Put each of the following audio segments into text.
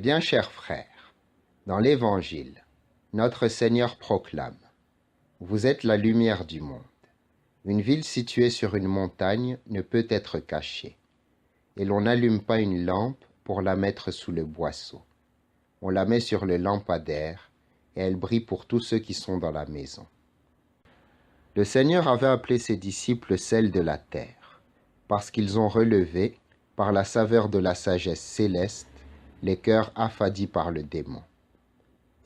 bien, chers frères, dans l'Évangile, notre Seigneur proclame: Vous êtes la lumière du monde. Une ville située sur une montagne ne peut être cachée, et l'on n'allume pas une lampe pour la mettre sous le boisseau. On la met sur le lampadaire, et elle brille pour tous ceux qui sont dans la maison. Le Seigneur avait appelé ses disciples sel de la terre, parce qu'ils ont relevé, par la saveur de la sagesse céleste, les cœurs affadis par le démon.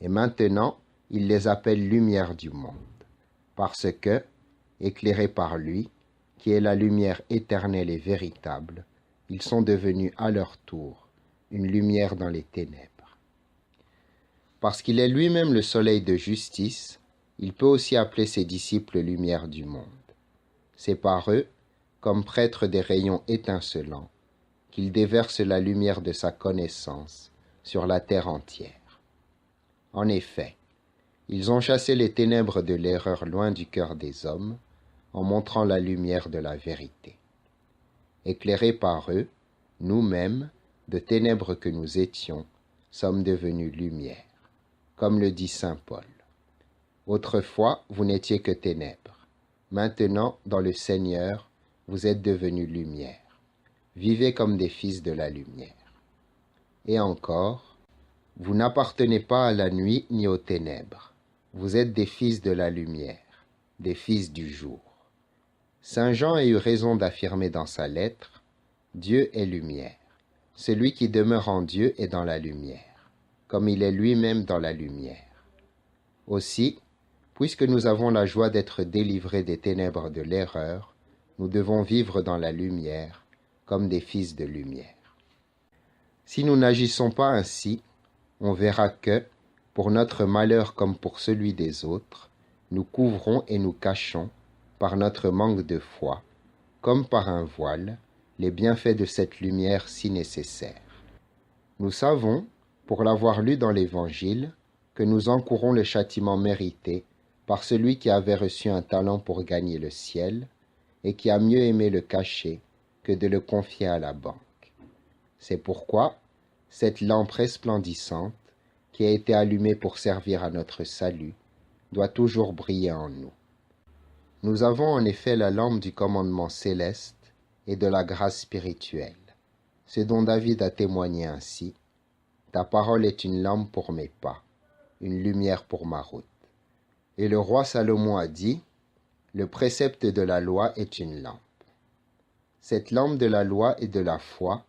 Et maintenant, il les appelle lumière du monde, parce que, éclairés par lui, qui est la lumière éternelle et véritable, ils sont devenus à leur tour une lumière dans les ténèbres. Parce qu'il est lui-même le soleil de justice, il peut aussi appeler ses disciples lumière du monde. C'est par eux, comme prêtres des rayons étincelants, qu'il déverse la lumière de sa connaissance sur la terre entière. En effet, ils ont chassé les ténèbres de l'erreur loin du cœur des hommes, en montrant la lumière de la vérité. Éclairés par eux, nous-mêmes, de ténèbres que nous étions, sommes devenus lumière, comme le dit saint Paul. Autrefois, vous n'étiez que ténèbres. Maintenant, dans le Seigneur, vous êtes devenus lumière. Vivez comme des fils de la lumière. Et encore, vous n'appartenez pas à la nuit ni aux ténèbres. Vous êtes des fils de la lumière, des fils du jour. Saint Jean a eu raison d'affirmer dans sa lettre: Dieu est lumière. Celui qui demeure en Dieu est dans la lumière, comme il est lui-même dans la lumière. Aussi, puisque nous avons la joie d'être délivrés des ténèbres de l'erreur, nous devons vivre dans la lumière, comme des fils de lumière. Si nous n'agissons pas ainsi, on verra que, pour notre malheur comme pour celui des autres, nous couvrons et nous cachons, par notre manque de foi, comme par un voile, les bienfaits de cette lumière si nécessaire. Nous savons, pour l'avoir lu dans l'Évangile, que nous encourons le châtiment mérité par celui qui avait reçu un talent pour gagner le ciel et qui a mieux aimé le cacher que de le confier à la banque. C'est pourquoi cette lampe resplendissante, qui a été allumée pour servir à notre salut, doit toujours briller en nous. Nous avons en effet la lampe du commandement céleste et de la grâce spirituelle. C'est dont David a témoigné ainsi: Ta parole est une lampe pour mes pas, une lumière pour ma route. Et le roi Salomon a dit: Le précepte de la loi est une lampe. Cette lampe de la loi et de la foi,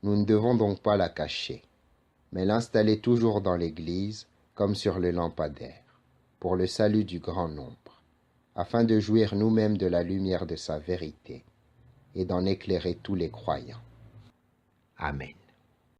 nous ne devons donc pas la cacher, mais l'installer toujours dans l'Église comme sur le lampadaire, pour le salut du grand nombre, afin de jouir nous-mêmes de la lumière de sa vérité et d'en éclairer tous les croyants. Amen.